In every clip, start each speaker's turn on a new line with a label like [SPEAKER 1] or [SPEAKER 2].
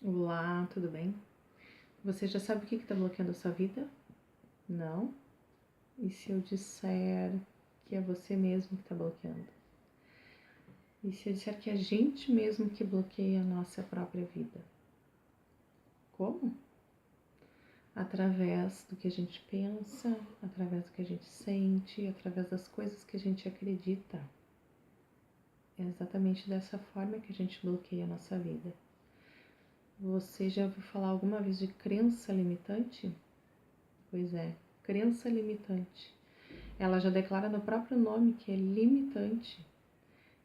[SPEAKER 1] Olá, tudo bem? Você já sabe o que está bloqueando a sua vida? Não? E se eu disser que é você mesmo que está bloqueando? E se eu disser que é a gente mesmo que bloqueia a nossa própria vida? Como? Através do que a gente pensa, através do que a gente sente, através das coisas que a gente acredita. É exatamente dessa forma que a gente bloqueia a nossa vida. Você já ouviu falar alguma vez de crença limitante? Pois é, crença limitante. Ela já declara no próprio nome que é limitante.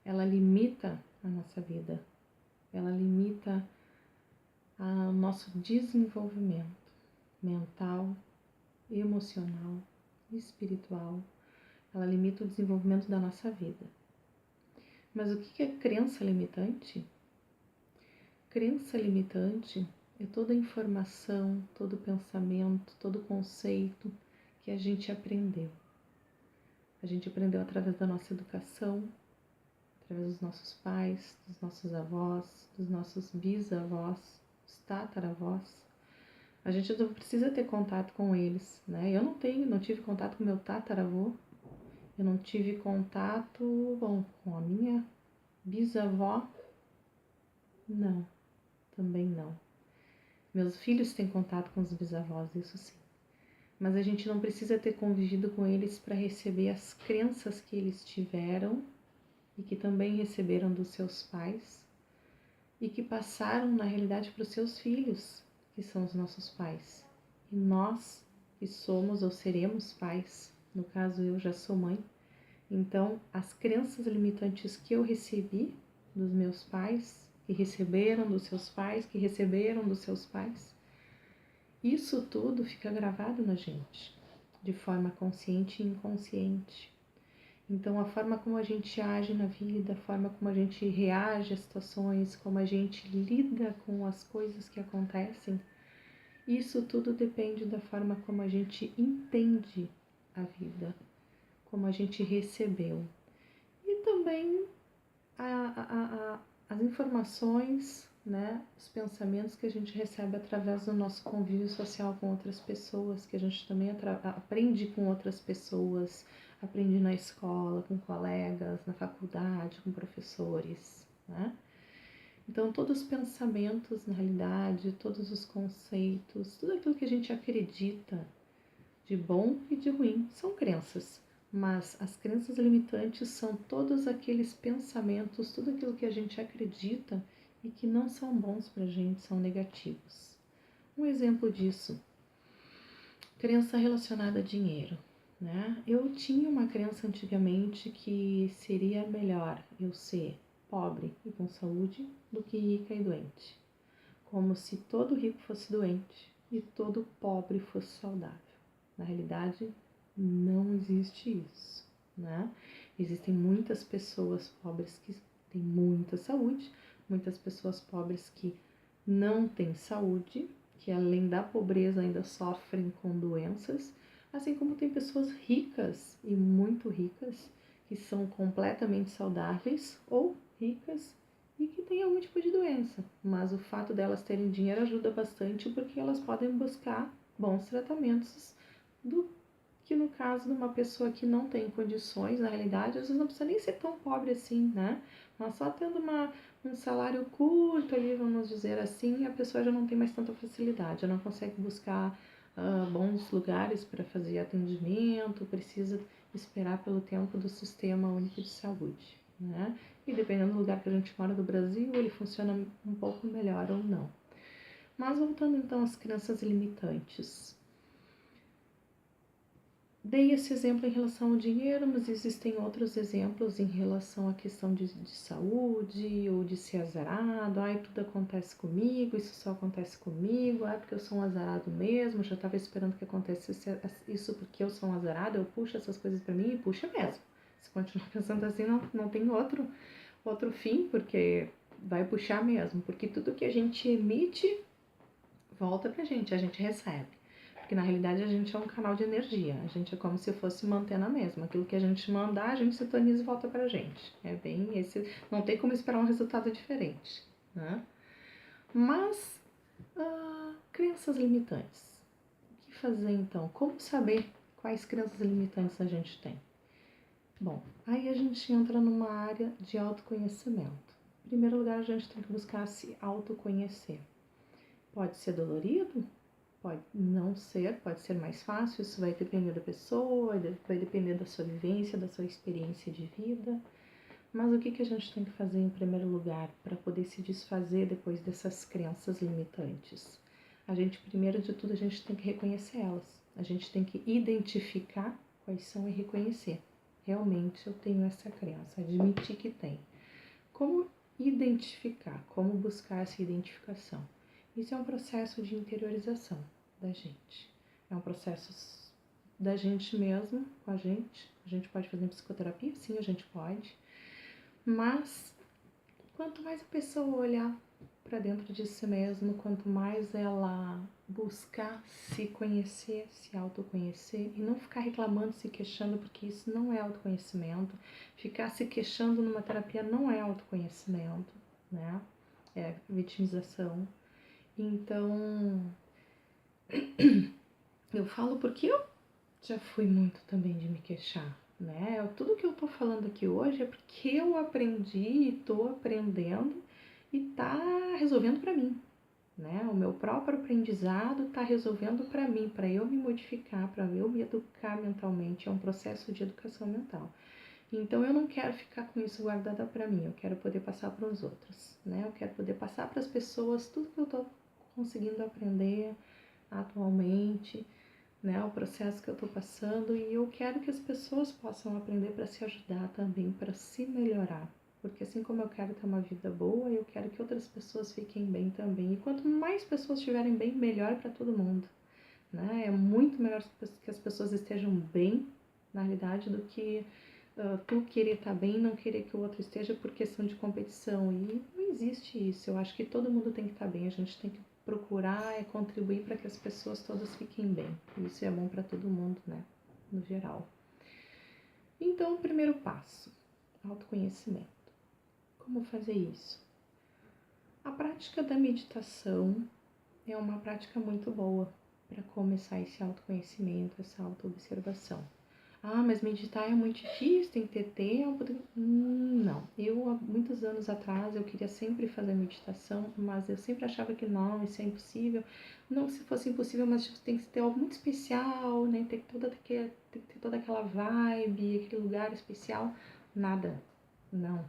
[SPEAKER 1] Ela limita a nossa vida. Ela limita o nosso desenvolvimento mental, emocional, espiritual. Ela limita o desenvolvimento da nossa vida. Mas o que é crença limitante? Crença limitante é toda a informação, todo o pensamento, todo o conceito que a gente aprendeu. A gente aprendeu através da nossa educação, através dos nossos pais, dos nossos avós, dos nossos bisavós, dos tataravós. A gente não precisa ter contato com eles, né? Eu não tive contato com meu tataravô, eu não tive contato, com a minha bisavó, não, também não. Meus filhos têm contato com os bisavós, isso sim. Mas a gente não precisa ter convivido com eles para receber as crenças que eles tiveram e que também receberam dos seus pais e que passaram, na realidade, para os seus filhos, que são os nossos pais. E nós, que somos ou seremos pais, no caso eu já sou mãe, então as crenças limitantes que eu recebi dos meus pais, que receberam dos seus pais, que receberam dos seus pais, isso tudo fica gravado na gente, de forma consciente e inconsciente. Então, a forma como a gente age na vida, a forma como a gente reage às situações, como a gente lida com as coisas que acontecem, isso tudo depende da forma como a gente entende a vida, como a gente recebeu. E também as informações, né, os pensamentos que a gente recebe através do nosso convívio social com outras pessoas, que a gente também aprende com outras pessoas, aprende na escola, com colegas, na faculdade, com professores, né? Então, todos os pensamentos, na realidade, todos os conceitos, tudo aquilo que a gente acredita de bom e de ruim são crenças. Mas as crenças limitantes são todos aqueles pensamentos, tudo aquilo que a gente acredita e que não são bons para a gente, são negativos. Um exemplo disso, crença relacionada a dinheiro. Né? Eu tinha uma crença antigamente que seria melhor eu ser pobre e com saúde do que rica e doente. Como se todo rico fosse doente e todo pobre fosse saudável. Na realidade, não existe isso, né? Existem muitas pessoas pobres que têm muita saúde, muitas pessoas pobres que não têm saúde, que além da pobreza ainda sofrem com doenças, assim como tem pessoas ricas e muito ricas que são completamente saudáveis ou ricas e que têm algum tipo de doença. Mas o fato delas terem dinheiro ajuda bastante porque elas podem buscar bons tratamentos do que no caso de uma pessoa que não tem condições, na realidade, às vezes não precisa nem ser tão pobre assim, né? Mas só tendo um salário curto ali, vamos dizer assim, a pessoa já não tem mais tanta facilidade, já não consegue buscar bons lugares para fazer atendimento, precisa esperar pelo tempo do Sistema Único de Saúde, né? E dependendo do lugar que a gente mora do Brasil, ele funciona um pouco melhor ou não. Mas voltando então às crenças limitantes. Dei esse exemplo em relação ao dinheiro, mas existem outros exemplos em relação à questão de saúde ou de ser azarado. Ai, tudo acontece comigo, isso só acontece comigo. Ai, porque eu sou um azarado mesmo, já estava esperando que acontecesse isso porque eu sou um azarado, eu puxo essas coisas para mim e puxa mesmo. Se continuar pensando assim, não tem outro fim, porque vai puxar mesmo. Porque tudo que a gente emite volta pra gente, a gente recebe. Porque na realidade a gente é um canal de energia, a gente é como se fosse mantendo a mesma. Aquilo que a gente mandar, a gente sintoniza e volta pra gente. Não tem como esperar um resultado diferente, né? Mas Crenças limitantes. O que fazer então? Como saber quais crenças limitantes a gente tem? Bom, aí a gente entra numa área de autoconhecimento. Em primeiro lugar, a gente tem que buscar se autoconhecer. Pode ser dolorido, pode não ser, pode ser mais fácil, isso vai depender da pessoa, vai depender da sua vivência, da sua experiência de vida. Mas o que a gente tem que fazer em primeiro lugar para poder se desfazer depois dessas crenças limitantes? Primeiro de tudo, a gente tem que reconhecer elas. A gente tem que identificar quais são e reconhecer. Realmente eu tenho essa crença, admitir que tem. Como identificar? Como buscar essa identificação? Isso é um processo de interiorização da gente. É um processo da gente mesmo, com a gente. A gente pode fazer psicoterapia? Sim, a gente pode. Mas quanto mais a pessoa olhar para dentro de si mesma, quanto mais ela buscar se conhecer, se autoconhecer e não ficar reclamando, se queixando, porque isso não é autoconhecimento. Ficar se queixando numa terapia não é autoconhecimento, né? É vitimização. Então, eu falo porque eu já fui muito também de me queixar, né? Tudo que eu tô falando aqui hoje é porque eu aprendi e tô aprendendo e tá resolvendo para mim, né? O meu próprio aprendizado tá resolvendo para mim, para eu me modificar, para eu me educar mentalmente. É um processo de educação mental. Então eu não quero ficar com isso guardada para mim, eu quero poder passar para os outros, né? Eu quero poder passar para as pessoas tudo que eu tô conseguindo aprender atualmente, né, o processo que eu estou passando, e eu quero que as pessoas possam aprender para se ajudar também, para se melhorar. Porque assim como eu quero ter uma vida boa, eu quero que outras pessoas fiquem bem também. E quanto mais pessoas estiverem bem, melhor para todo mundo, né? É muito melhor que as pessoas estejam bem, na realidade, do que tu querer estar bem e não querer que o outro esteja por questão de competição. E não existe isso. Eu acho que todo mundo tem que estar bem. A gente tem que procurar contribuir para que as pessoas todas fiquem bem. Isso é bom para todo mundo, né? No geral. Então, o primeiro passo, autoconhecimento. Como fazer isso? A prática da meditação é uma prática muito boa para começar esse autoconhecimento, essa autoobservação. Mas meditar é muito difícil, tem que ter tempo. Não, eu há muitos anos atrás eu queria sempre fazer meditação, mas eu sempre achava que não, isso é impossível. Não, se fosse impossível, mas tem que ter algo muito especial, né? Tem que ter toda aquela vibe, aquele lugar especial. Nada, não.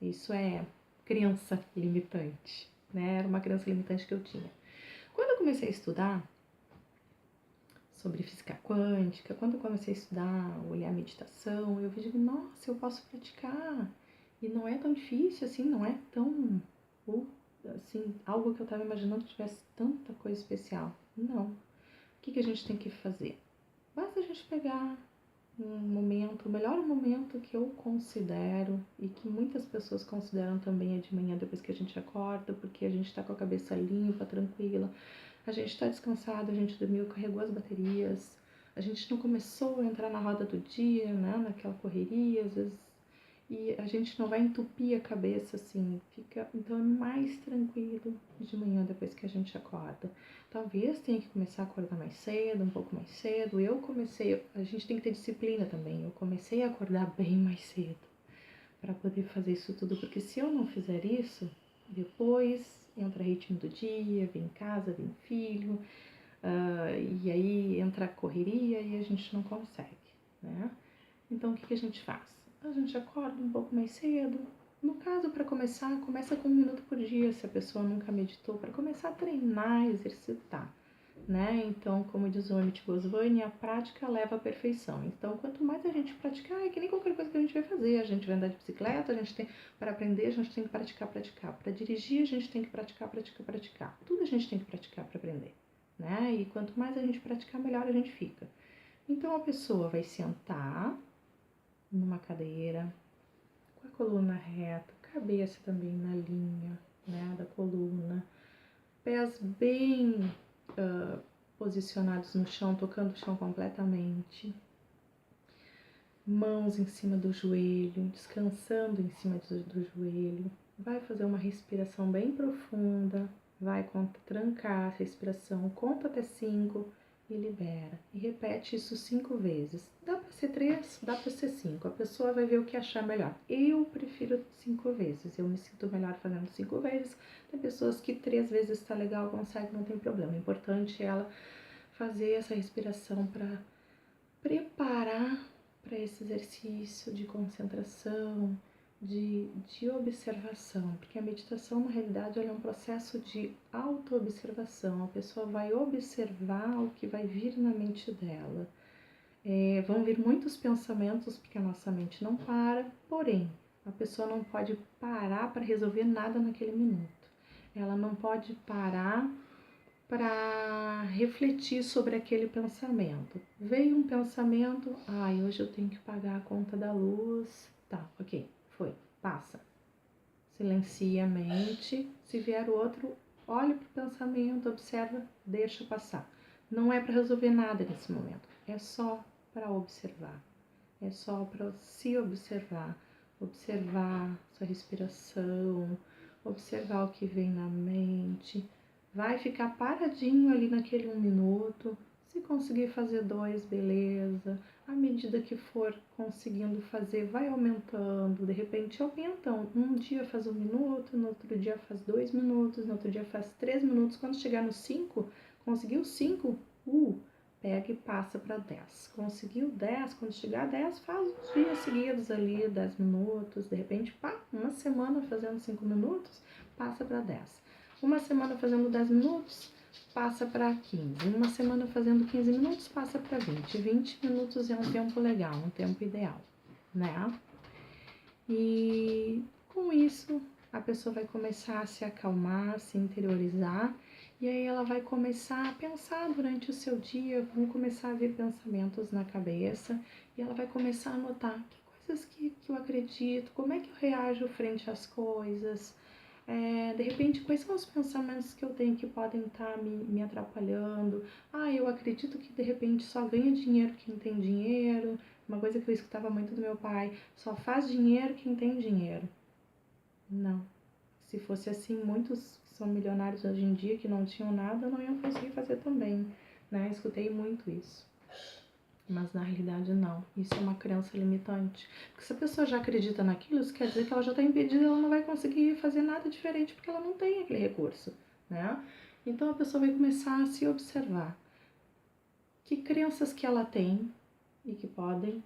[SPEAKER 1] Isso é crença limitante, né? Era uma crença limitante que eu tinha. Quando eu comecei a estudar sobre física quântica, quando eu comecei a estudar, olhar a meditação, eu digo, nossa, eu posso praticar. E não é tão difícil assim, não é tão, assim, algo que eu estava imaginando que tivesse tanta coisa especial. Não. O que a gente tem que fazer? Basta a gente pegar um momento, o melhor momento que eu considero e que muitas pessoas consideram também é de manhã depois que a gente acorda, porque a gente está com a cabeça limpa, tranquila, a gente está descansado, a gente dormiu, carregou as baterias, a gente não começou a entrar na roda do dia, né, naquela correria, às vezes, e a gente não vai entupir a cabeça assim, então é mais tranquilo de manhã depois que a gente acorda. Talvez tenha que começar a acordar mais cedo, um pouco mais cedo. A gente tem que ter disciplina também. Eu comecei a acordar bem mais cedo para poder fazer isso tudo, porque se eu não fizer isso, depois entra ritmo do dia, vem casa, vem filho, e aí entra a correria e a gente não consegue, né? Então o que a gente faz? A gente acorda um pouco mais cedo. No caso, para começar, começa com 1 minuto por dia, se a pessoa nunca meditou, para começar a treinar, exercitar, né? Então, como diz o Amit Goswami, a prática leva à perfeição. Então, quanto mais a gente praticar, é que nem qualquer coisa que a gente vai fazer. A gente vai andar de bicicleta, a gente tem, para aprender, a gente tem que praticar. Para dirigir, a gente tem que praticar. Tudo a gente tem que praticar para aprender, né? E quanto mais a gente praticar, melhor a gente fica. Então, a pessoa vai sentar numa cadeira, com a coluna reta, cabeça também na linha, né, da coluna, pés bem posicionados no chão, tocando o chão completamente, mãos em cima do joelho, descansando em cima do joelho. Vai fazer uma respiração bem profunda, vai trancar a respiração, conta até 5 e libera. E repete isso 5 vezes. Dá para ser 3, dá para ser 5. A pessoa vai ver o que achar melhor. Eu prefiro 5 vezes. Eu me sinto melhor fazendo 5 vezes. Tem pessoas que 3 vezes está legal, consegue, não tem problema. O importante é ela fazer essa respiração para preparar para esse exercício de concentração, de observação, porque a meditação, na realidade, ela é um processo de autoobservação. A pessoa vai observar o que vai vir na mente dela. Vão vir muitos pensamentos, porque a nossa mente não para, porém, a pessoa não pode parar para resolver nada naquele minuto. Ela não pode parar para refletir sobre aquele pensamento. Veio um pensamento, hoje eu tenho que pagar a conta da luz. Tá, ok, foi, passa. Silencia a mente. Se vier outro, olha para o pensamento, observa, deixa passar. Não é para resolver nada nesse momento, é só para observar. É só para se observar sua respiração, observar o que vem na mente. Vai ficar paradinho ali naquele 1 minuto. Se conseguir fazer 2, beleza. À medida que for conseguindo fazer, vai aumentando. De repente aumenta. Um dia faz 1 minuto, no outro dia faz 2 minutos, no outro dia faz 3 minutos. Quando chegar no 5, conseguiu 5, pega e passa para 10. Conseguiu 10, quando chegar a 10, faz uns dias seguidos ali, 10 minutos. De repente, uma semana fazendo 5 minutos, passa para 10. Uma semana fazendo 10 minutos, passa para 15. Uma semana fazendo 15 minutos, passa para 20. 20 minutos é um tempo legal, um tempo ideal, né? E com isso, a pessoa vai começar a se acalmar, a se interiorizar, e aí ela vai começar a pensar durante o seu dia, vão começar a vir pensamentos na cabeça, e ela vai começar a notar que coisas que eu acredito, como é que eu reajo frente às coisas. De repente, quais são os pensamentos que eu tenho que podem estar me atrapalhando? Eu acredito que de repente só ganha dinheiro quem tem dinheiro. Uma coisa que eu escutava muito do meu pai, só faz dinheiro quem tem dinheiro. Não. Se fosse assim, muitos que são milionários hoje em dia, que não tinham nada, não iam conseguir fazer também, né? Escutei muito isso. Mas na realidade não, isso é uma crença limitante. Porque se a pessoa já acredita naquilo, isso quer dizer que ela já está impedida, ela não vai conseguir fazer nada diferente porque ela não tem aquele recurso, né? Então a pessoa vai começar a se observar. Que crenças que ela tem e que podem,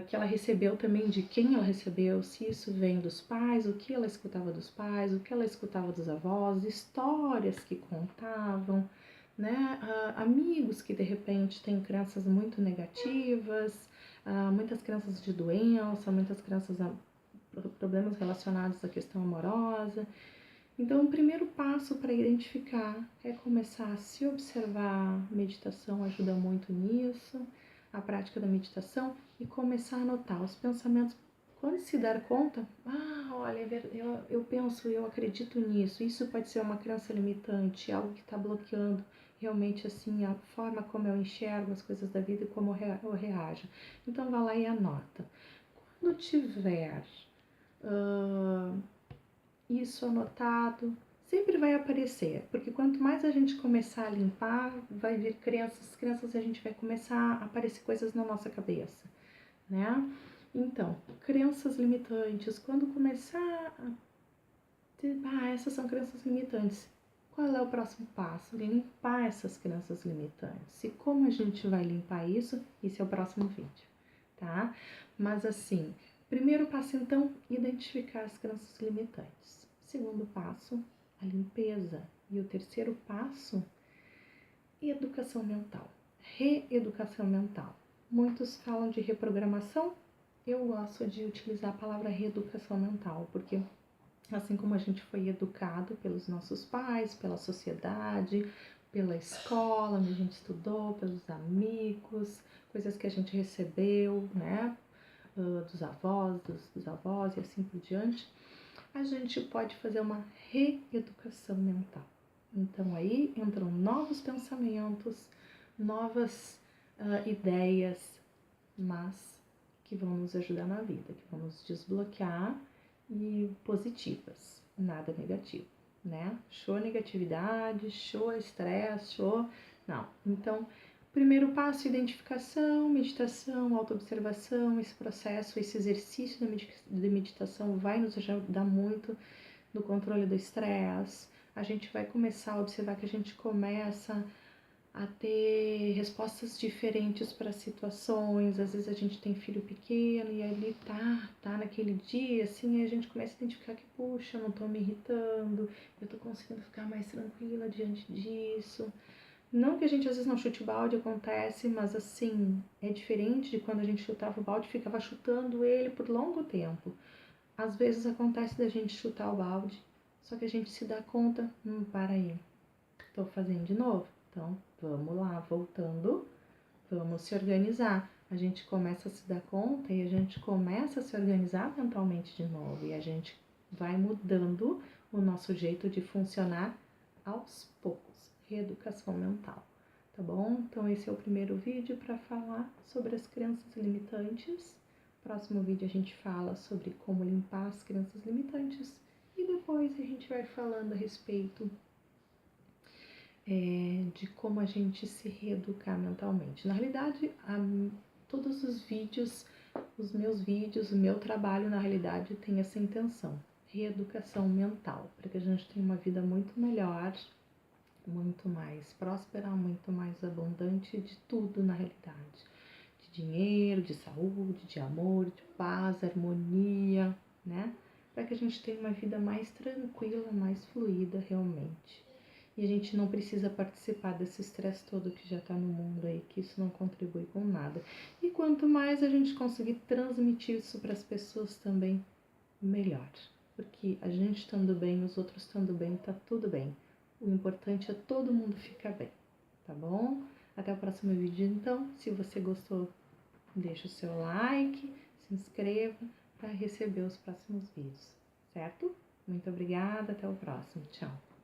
[SPEAKER 1] que ela recebeu também, de quem ela recebeu, se isso vem dos pais, o que ela escutava dos pais, o que ela escutava dos avós, histórias que contavam, né? Amigos que de repente têm crenças muito negativas, muitas crenças de doença, muitas crenças problemas relacionados à questão amorosa. Então, o primeiro passo para identificar é começar a se observar. Meditação ajuda muito nisso, a prática da meditação, e começar a notar os pensamentos. Quando se dar conta, olha, eu penso, eu acredito nisso, isso pode ser uma crença limitante, algo que está bloqueando realmente assim a forma como eu enxergo as coisas da vida e como eu reajo. Então vá lá e anota. Quando tiver isso anotado, sempre vai aparecer, porque quanto mais a gente começar a limpar, vai vir crenças, a gente vai começar a aparecer coisas na nossa cabeça, né? Então, crenças limitantes, quando começar a ter, essas são crenças limitantes, qual é o próximo passo? Limpar essas crenças limitantes. E como a gente vai limpar isso? Esse é o próximo vídeo, tá? Mas assim, primeiro passo então, identificar as crenças limitantes. Segundo passo, a limpeza. E o terceiro passo, educação mental. Reeducação mental. Muitos falam de reprogramação, eu gosto de utilizar a palavra reeducação mental, porque assim como a gente foi educado pelos nossos pais, pela sociedade, pela escola onde a gente estudou, pelos amigos, coisas que a gente recebeu, né, dos avós e assim por diante, a gente pode fazer uma reeducação mental. Então aí entram novos pensamentos, novas ideias, mas que vão nos ajudar na vida, que vão nos desbloquear, e positivas, nada negativo, né? Show negatividade, show estresse, show... Não. Então, primeiro passo, identificação, meditação, autoobservação. Esse processo, esse exercício de meditação vai nos ajudar muito no controle do estresse. A gente vai começar a observar que a gente começa a ter respostas diferentes para situações. Às vezes a gente tem filho pequeno e ali tá naquele dia, assim, e a gente começa a identificar que, puxa, eu não tô me irritando, eu tô conseguindo ficar mais tranquila diante disso. Não que a gente às vezes não chute o balde, acontece, mas assim, é diferente de quando a gente chutava o balde e ficava chutando ele por longo tempo. Às vezes acontece da gente chutar o balde, só que a gente se dá conta, para aí, tô fazendo de novo. Então, vamos lá, voltando, vamos se organizar. A gente começa a se dar conta e a gente começa a se organizar mentalmente de novo. E a gente vai mudando o nosso jeito de funcionar aos poucos. Reeducação mental, tá bom? Então, esse é o primeiro vídeo para falar sobre as crenças limitantes. Próximo vídeo a gente fala sobre como limpar as crenças limitantes. E depois a gente vai falando a respeito de como a gente se reeducar mentalmente. Na realidade, todos os vídeos, os meus vídeos, o meu trabalho, na realidade, tem essa intenção. Reeducação mental, para que a gente tenha uma vida muito melhor, muito mais próspera, muito mais abundante de tudo, na realidade. De dinheiro, de saúde, de amor, de paz, harmonia, né? Para que a gente tenha uma vida mais tranquila, mais fluida realmente. E a gente não precisa participar desse estresse todo que já está no mundo aí, que isso não contribui com nada. E quanto mais a gente conseguir transmitir isso para as pessoas também, melhor. Porque a gente estando bem, os outros estando bem, tá tudo bem. O importante é todo mundo ficar bem, tá bom? Até o próximo vídeo então. Se você gostou, deixa o seu like, se inscreva para receber os próximos vídeos, certo? Muito obrigada, até o próximo. Tchau!